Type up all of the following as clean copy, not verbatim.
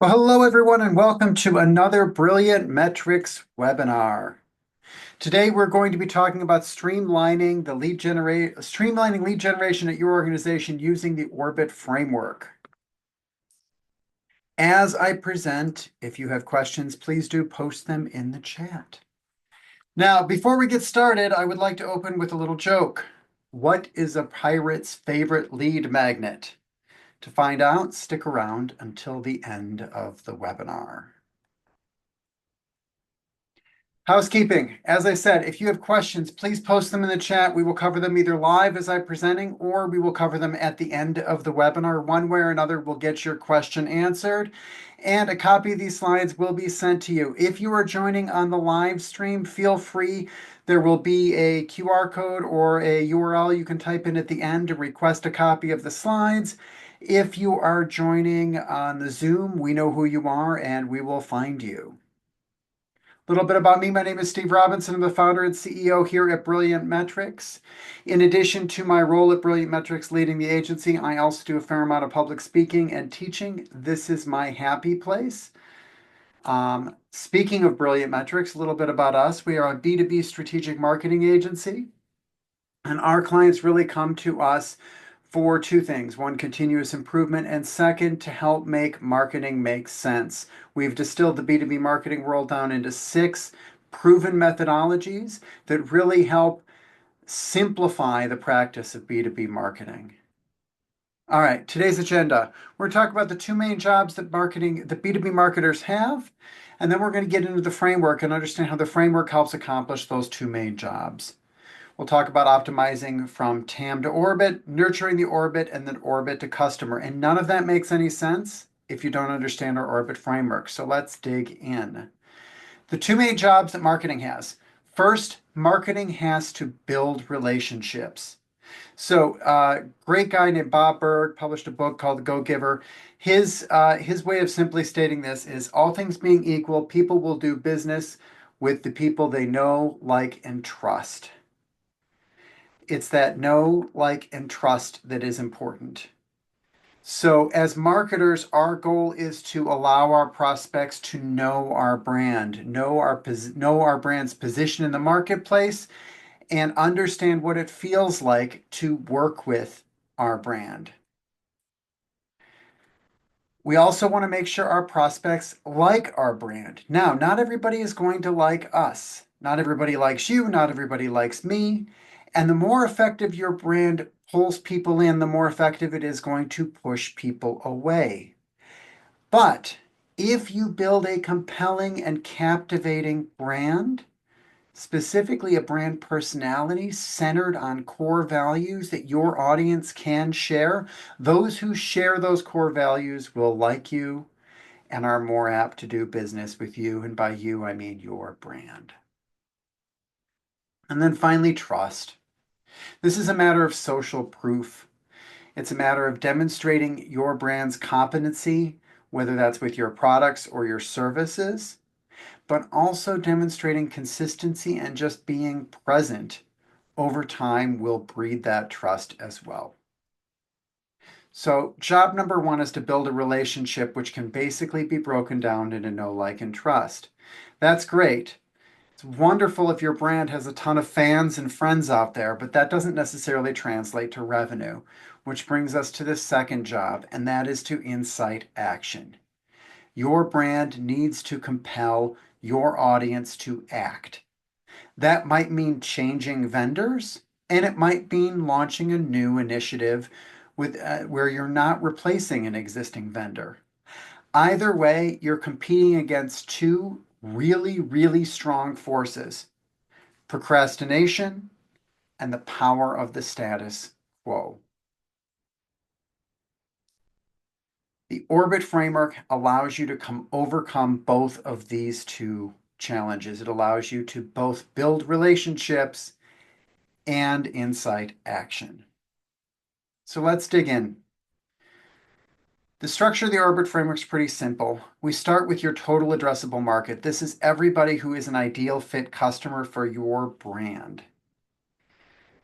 Well, hello everyone, and welcome to another Brilliant Metrics webinar. Today we're going to be talking about streamlining lead generation at your organization using the Orbit framework. As I present, if you have questions, please do post them in the chat. Now, before we get started, I would like to open with a little joke. What is a pirate's favorite lead magnet? To find out, stick around until the end of the webinar. Housekeeping. As I said, if you have questions, please post them in the chat. We will cover them either live as I'm presenting, or we will cover them at the end of the webinar. One way or another, we'll get your question answered, and a copy of these slides will be sent to you. If you are joining on the live stream, feel free. There will be a QR code or a URL you can type in at the end to request a copy of the slides. If you are joining on the Zoom, we know who you are, and we will find you. A little bit about me. My name is Steve Robinson. I'm the founder and CEO here at Brilliant Metrics. In addition to my role at Brilliant Metrics leading the agency, I also do a fair amount of public speaking and teaching. This is my happy place. Speaking of Brilliant Metrics, a little bit about us. We are a B2B strategic marketing agency, and our clients really come to us for two things. One, continuous improvement, and second, to help make marketing make sense. We've distilled the B2B marketing world down into 6 proven methodologies that really help simplify the practice of B2B marketing. All right, today's agenda. We're talking about the 2 main jobs that B2B marketers have, and then we're going to get into the framework and understand how the framework helps accomplish those 2 main jobs. We'll talk about optimizing from TAM to orbit, nurturing the orbit, and then orbit to customer. And none of that makes any sense if you don't understand our orbit framework. So let's dig in. The 2 main jobs that marketing has. First, marketing has to build relationships. So great guy named Bob Berg published a book called The Go-Giver. His way of simply stating this is, all things being equal, people will do business with the people they know, like, and trust. It's that know, like, and trust that is important. So as marketers, our goal is to allow our prospects to know our brand, know our brand's position in the marketplace, and understand what it feels like to work with our brand. We also want to make sure our prospects like our brand. Now, not everybody is going to like us. Not everybody likes you. Not everybody likes me. And the more effective your brand pulls people in, the more effective it is going to push people away. But if you build a compelling and captivating brand, specifically a brand personality centered on core values that your audience can share, those who share those core values will like you and are more apt to do business with you. And by you, I mean your brand. And then finally, trust. This is a matter of social proof. It's a matter of demonstrating your brand's competency, whether that's with your products or your services, but also demonstrating consistency and just being present over time will breed that trust as well. So job number 1 is to build a relationship, which can basically be broken down into know, like, and trust. That's great. It's wonderful if your brand has a ton of fans and friends out there, but that doesn't necessarily translate to revenue, which brings us to the second job, and that is to incite action. Your brand needs to compel your audience to act. That might mean changing vendors, and it might mean launching a new initiative where you're not replacing an existing vendor. Either way, you're competing against 2 really, really strong forces: procrastination and the power of the status quo. The Orbit framework allows you to overcome both of these 2 challenges. It allows you to both build relationships and incite action. So let's dig in. The structure of the Orbit framework is pretty simple. We start with your total addressable market. This is everybody who is an ideal fit customer for your brand.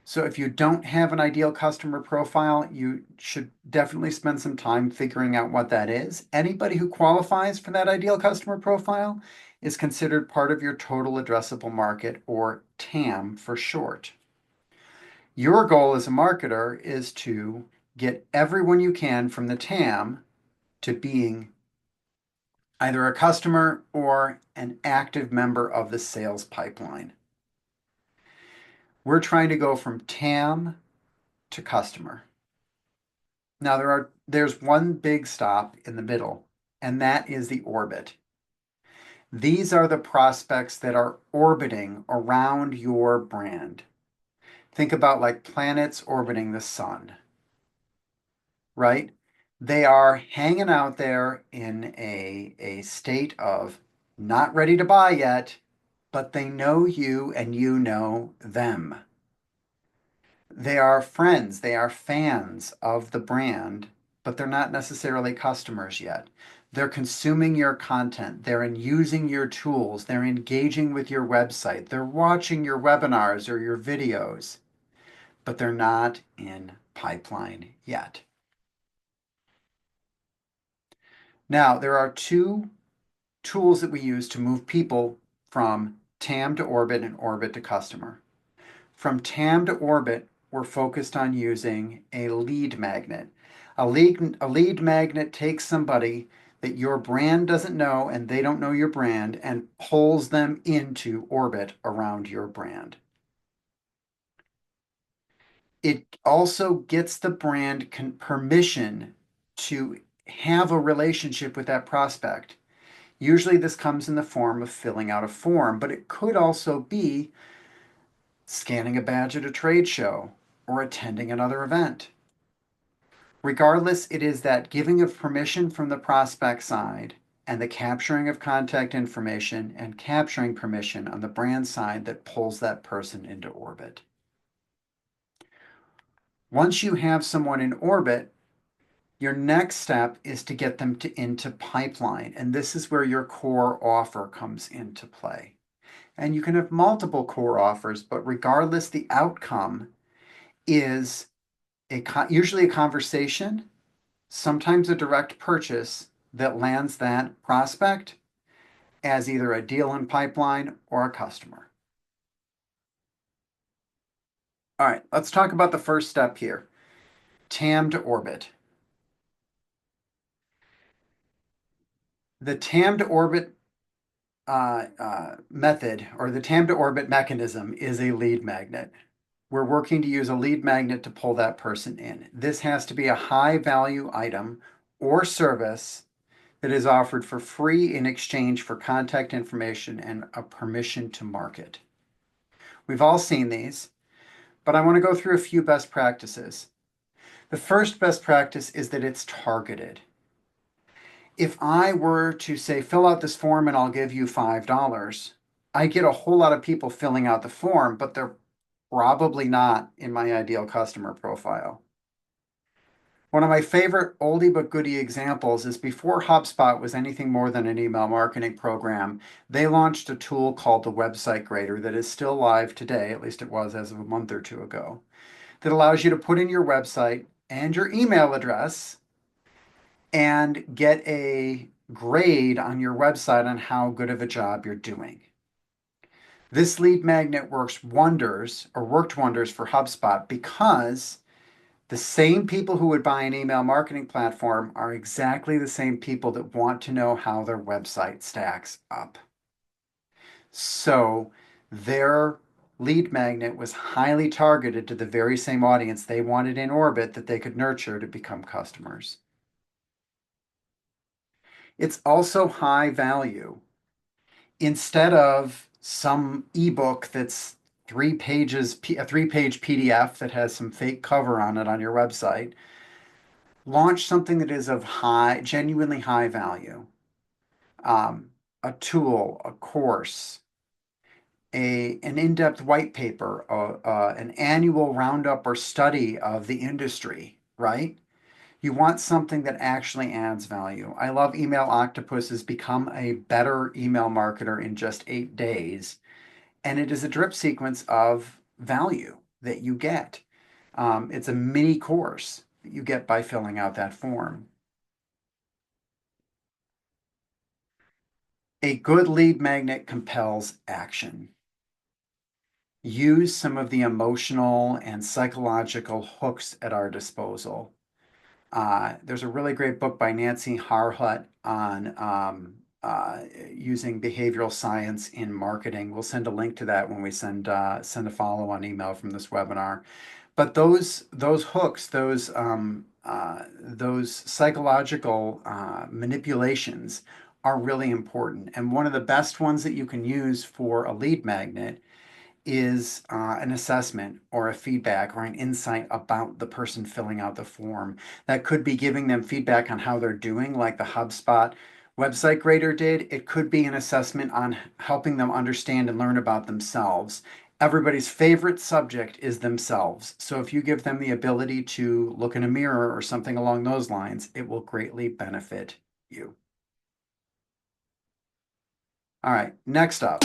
So if you don't have an ideal customer profile, you should definitely spend some time figuring out what that is. Anybody who qualifies for that ideal customer profile is considered part of your total addressable market, or TAM for short. Your goal as a marketer is to get everyone you can from the TAM to being either a customer or an active member of the sales pipeline. We're trying to go from TAM to customer. Now there's one big stop in the middle, and that is the orbit. These are the prospects that are orbiting around your brand. Think about like planets orbiting the sun, right? They are hanging out there in a state of not ready to buy yet, but they know you and you know them. They are friends, they are fans of the brand, but they're not necessarily customers yet. They're consuming your content, they're using your tools, they're engaging with your website, they're watching your webinars or your videos, but they're not in pipeline yet. Now, there are two tools that we use to move people from TAM to orbit and orbit to customer. From TAM to orbit, we're focused on using a lead magnet. A lead magnet takes somebody that your brand doesn't know and they don't know your brand and pulls them into orbit around your brand. It also gets the brand permission to have a relationship with that prospect. Usually this comes in the form of filling out a form, but it could also be scanning a badge at a trade show or attending another event. Regardless, it is that giving of permission from the prospect side and the capturing of contact information and capturing permission on the brand side that pulls that person into orbit. Once you have someone in orbit, your next step is to get them into pipeline. And this is where your core offer comes into play. And you can have multiple core offers, but regardless, the outcome is usually a conversation, sometimes a direct purchase that lands that prospect as either a deal in pipeline or a customer. All right, let's talk about the first step here, TAM to orbit. The TAM to orbit method, or the TAM to orbit mechanism, is a lead magnet. We're working to use a lead magnet to pull that person in. This has to be a high value item or service that is offered for free in exchange for contact information and a permission to market. We've all seen these, but I want to go through a few best practices. The first best practice is that it's targeted. If I were to say, fill out this form and I'll give you $5, I get a whole lot of people filling out the form, but they're probably not in my ideal customer profile. One of my favorite oldie but goodie examples is before HubSpot was anything more than an email marketing program, they launched a tool called the Website Grader that is still live today, at least it was as of a month or two ago, that allows you to put in your website and your email address and get a grade on your website on how good of a job you're doing. This lead magnet worked wonders for HubSpot because the same people who would buy an email marketing platform are exactly the same people that want to know how their website stacks up. So their lead magnet was highly targeted to the very same audience they wanted in orbit that they could nurture to become customers. It's also high value. Instead of some ebook that's 3 pages, a 3-page PDF that has some fake cover on it on your website, launch something that is of genuinely high value. A tool, a course, an in-depth white paper, an annual roundup or study of the industry, right? You want something that actually adds value. I love Email Octopus's Become a Better Email Marketer in Just 8 Days, and it is a drip sequence of value. that you get. It's a mini course that you get by filling out that form. A good lead magnet compels action. Use some of the emotional and psychological hooks at our disposal. There's a really great book by Nancy Harhut on using behavioral science in marketing. We'll send a link to that when we send a follow-on email from this webinar. But those hooks, those psychological manipulations are really important. And one of the best ones that you can use for a lead magnet is an assessment or a feedback or an insight about the person filling out the form. That could be giving them feedback on how they're doing, like the HubSpot website grader did. It could be an assessment on helping them understand and learn about themselves. Everybody's favorite subject is themselves. So if you give them the ability to look in a mirror or something along those lines, it will greatly benefit you. All right, next up,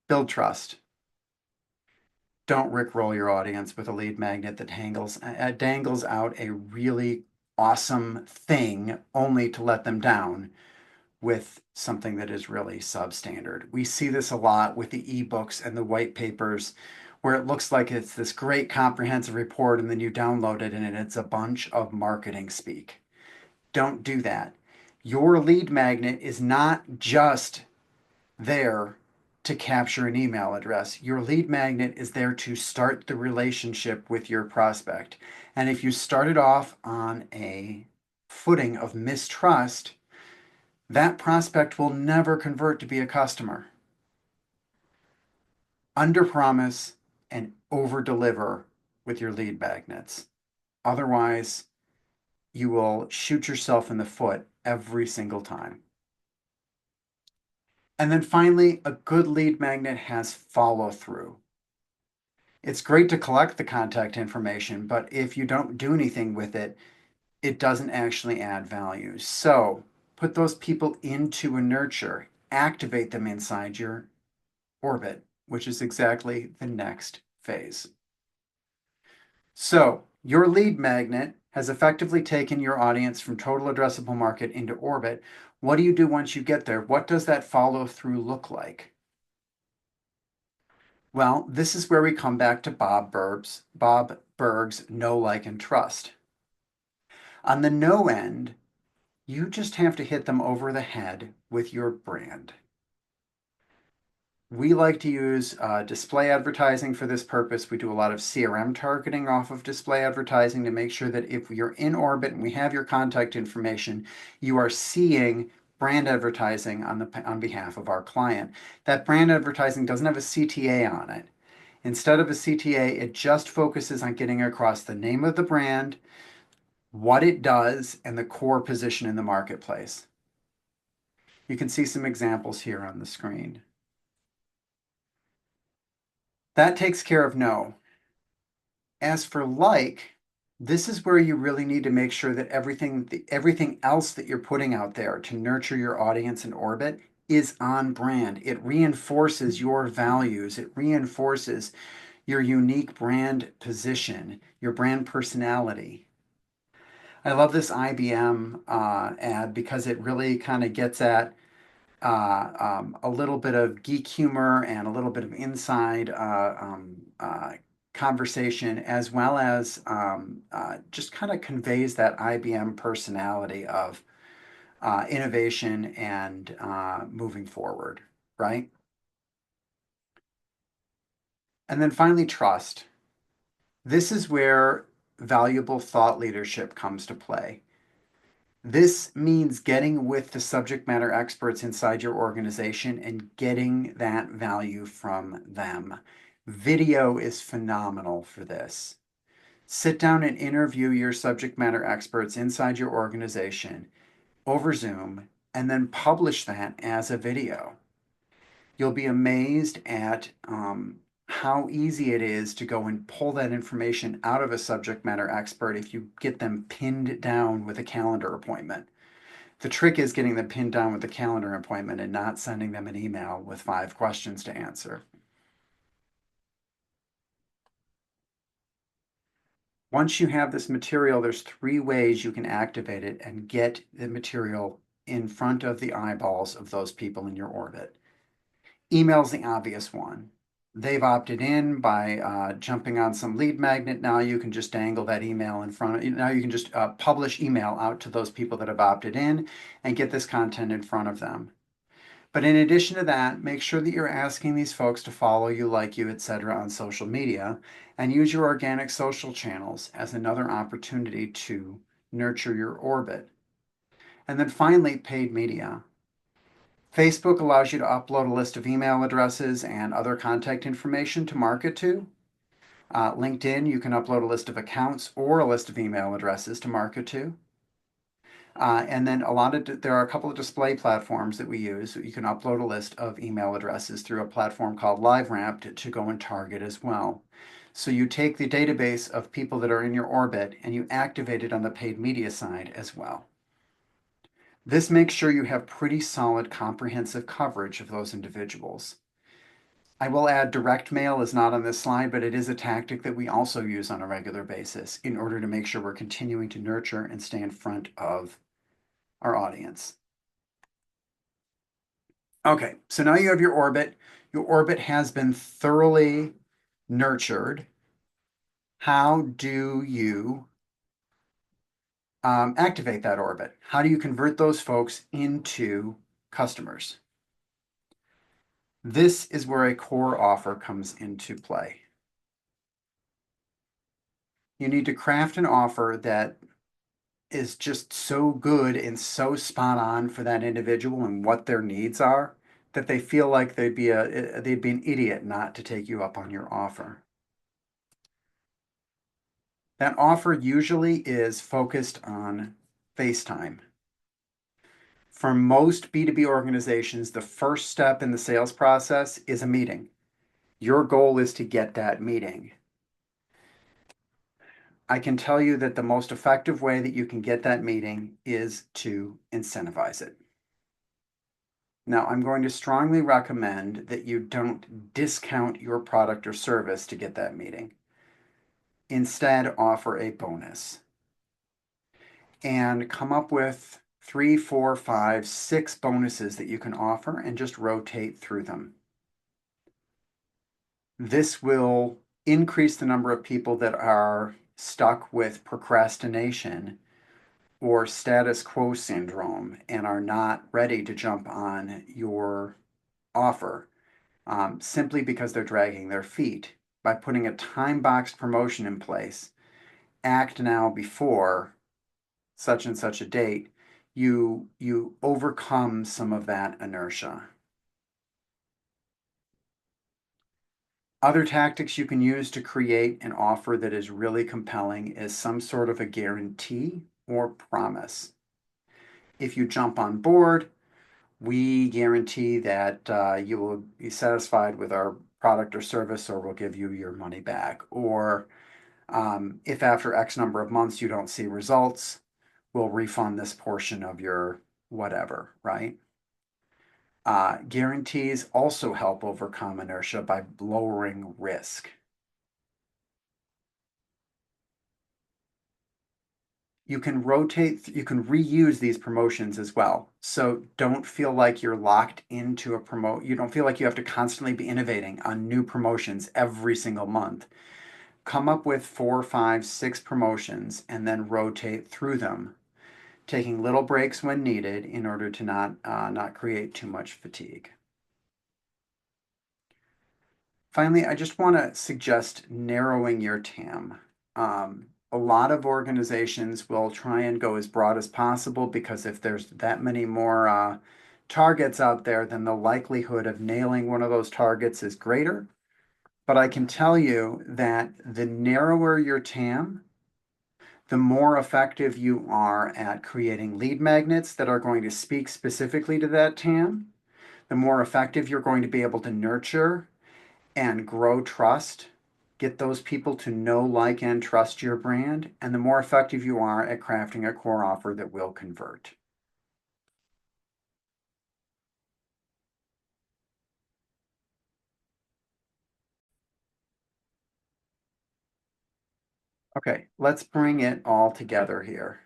build trust. Don't rickroll your audience with a lead magnet that dangles out a really awesome thing only to let them down with something that is really substandard. We see this a lot with the ebooks and the white papers where it looks like it's this great comprehensive report and then you download it and it's a bunch of marketing speak. Don't do that. Your lead magnet is not just there to capture an email address. Your lead magnet is there to start the relationship with your prospect. And if you started off on a footing of mistrust, that prospect will never convert to be a customer. Underpromise and overdeliver with your lead magnets. Otherwise, you will shoot yourself in the foot every single time. And then finally, a good lead magnet has follow through. It's great to collect the contact information, but if you don't do anything with it, it doesn't actually add value. So put those people into a nurture, activate them inside your orbit, which is exactly the next phase. So your lead magnet has effectively taken your audience from total addressable market into orbit. What do you do once you get there? What does that follow through look like? Well, this is where we come back to Bob Burg's know, like, and trust. On the no end, you just have to hit them over the head with your brand. We like to use display advertising for this purpose. We do a lot of CRM targeting off of display advertising to make sure that if you're in orbit and we have your contact information, you are seeing brand advertising on behalf of our client. That brand advertising doesn't have a CTA on it. Instead of a CTA, it just focuses on getting across the name of the brand, what it does, and the core position in the marketplace. You can see some examples here on the screen. That takes care of no. As for like, this is where you really need to make sure that everything else that you're putting out there to nurture your audience in orbit is on brand. It reinforces your values. It reinforces your unique brand position, your brand personality. I love this IBM ad because it really kind of gets at a little bit of geek humor and a little bit of inside conversation, as well as just kind of conveys that IBM personality of innovation and moving forward, right? And then finally, trust. This is where valuable thought leadership comes to play. This means getting with the subject matter experts inside your organization and getting that value from them. Video is phenomenal for this. Sit down and interview your subject matter experts inside your organization over Zoom and then publish that as a video. You'll be amazed at how easy it is to go and pull that information out of a subject matter expert if you get them pinned down with a calendar appointment. The trick is getting them pinned down with a calendar appointment and not sending them an email with 5 questions to answer. Once you have this material, there's 3 ways you can activate it and get the material in front of the eyeballs of those people in your orbit. Email's the obvious one. They've opted in by jumping on some lead magnet. Now you can just dangle that email in front of you. Now you can just publish email out to those people that have opted in and get this content in front of them. But in addition to that, make sure that you're asking these folks to follow you, like you, etc. on social media, and use your organic social channels as another opportunity to nurture your orbit. And then finally, paid media. Facebook allows you to upload a list of email addresses and other contact information to market to. LinkedIn, you can upload a list of accounts or a list of email addresses to market to. And then there are a couple of display platforms that we use. You can upload a list of email addresses through a platform called LiveRamp to go and target as well. So you take the database of people that are in your orbit and you activate it on the paid media side as well. This makes sure you have pretty solid comprehensive coverage of those individuals. I will add direct mail is not on this slide, but it is a tactic that we also use on a regular basis in order to make sure we're continuing to nurture and stay in front of our audience. Okay, so now you have your orbit. Your orbit has been thoroughly nurtured. How do you activate that orbit? How do you convert those folks into customers? This is where a core offer comes into play. You need to craft an offer that is just so good and so spot on for that individual and what their needs are that they feel like they'd be an idiot not to take you up on your offer. That offer usually is focused on FaceTime. For most B2B organizations, the first step in the sales process is a meeting. Your goal is to get that meeting. I can tell you that the most effective way that you can get that meeting is to incentivize it. Now, I'm going to strongly recommend that you don't discount your product or service to get that meeting. Instead, offer a bonus and come up with 3, 4, 5, 6 bonuses that you can offer and just rotate through them. This will increase the number of people that are stuck with procrastination or status quo syndrome and are not ready to jump on your offer simply because they're dragging their feet. By putting a time-boxed promotion in place, act now before such and such a date, you overcome some of that inertia. Other tactics you can use to create an offer that is really compelling is some sort of a guarantee or promise. If you jump on board, we guarantee that you will be satisfied with our product or service, or we'll give you your money back. Or if after X number of months you don't see results, we'll refund this portion of your whatever, right? Guarantees also help overcome inertia by lowering risk. You can reuse these promotions as well. So don't feel like you're locked into you don't feel like you have to constantly be innovating on new promotions every single month. Come up with 4, 5, 6 promotions and then rotate through them, taking little breaks when needed in order to not create too much fatigue. Finally, I just want to suggest narrowing your TAM. A lot of organizations will try and go as broad as possible because if there's that many more targets out there, then the likelihood of nailing one of those targets is greater. But I can tell you that the narrower your TAM, the more effective you are at creating lead magnets that are going to speak specifically to that TAM, the more effective you're going to be able to nurture and grow trust, get those people to know, like, and trust your brand, and the more effective you are at crafting a core offer that will convert. Okay, let's bring it all together here.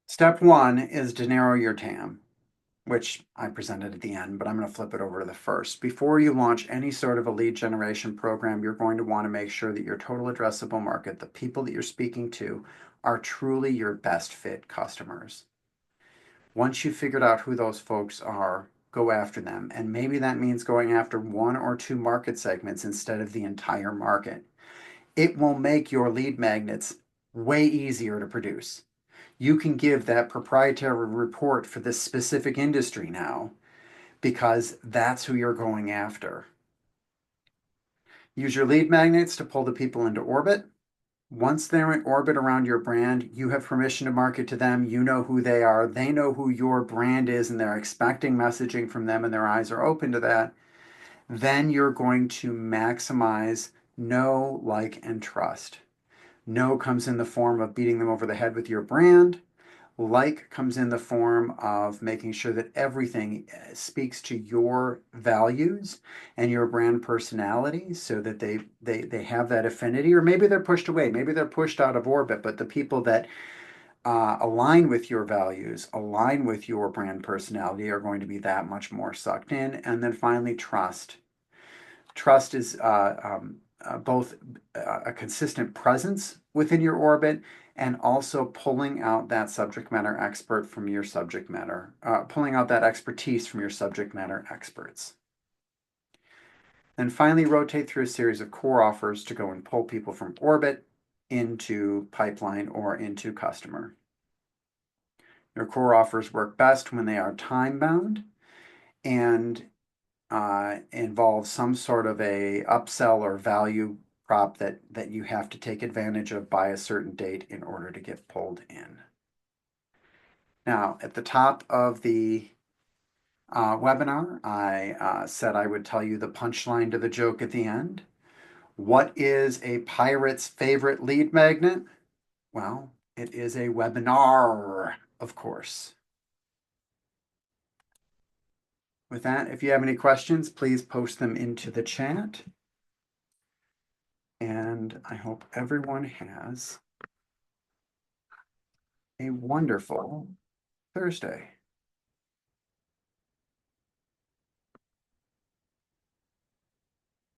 Step one is to narrow your TAM, which I presented at the end, but I'm going to flip it over to the first. Before you launch any sort of a lead generation program, you're going to want to make sure that your total addressable market, the people that you're speaking to, are truly your best fit customers. Once you've figured out who those folks are, go after them. And maybe that means going after one or two market segments instead of the entire market. It will make your lead magnets way easier to produce. You can give that proprietary report for this specific industry now because that's who you're going after. Use your lead magnets to pull the people into orbit. Once they're in orbit around your brand, you have permission to market to them. You know who they are. They know who your brand is, and they're expecting messaging from them, and their eyes are open to that. Then you're going to maximize know, like, and trust. Know comes in the form of beating them over the head with your brand. Like comes in the form of making sure that everything speaks to your values and your brand personality so that they have that affinity, or maybe they're pushed away, maybe they're pushed out of orbit, but the people that align with your values, align with your brand personality are going to be that much more sucked in. And then finally, trust. Trust is both a consistent presence within your orbit and also pulling out that subject matter expert from your subject matter, pulling out that expertise from your subject matter experts. Then finally, rotate through a series of core offers to go and pull people from orbit into pipeline or into customer. Your core offers work best when they are time bound and involves some sort of a upsell or value prop that you have to take advantage of by a certain date in order to get pulled in. Now, at the top of the webinar, I said I would tell you the punchline to the joke at the end. What is a pirate's favorite lead magnet? Well, it is a webinar, of course. With that, if you have any questions, please post them into the chat. And I hope everyone has a wonderful Thursday.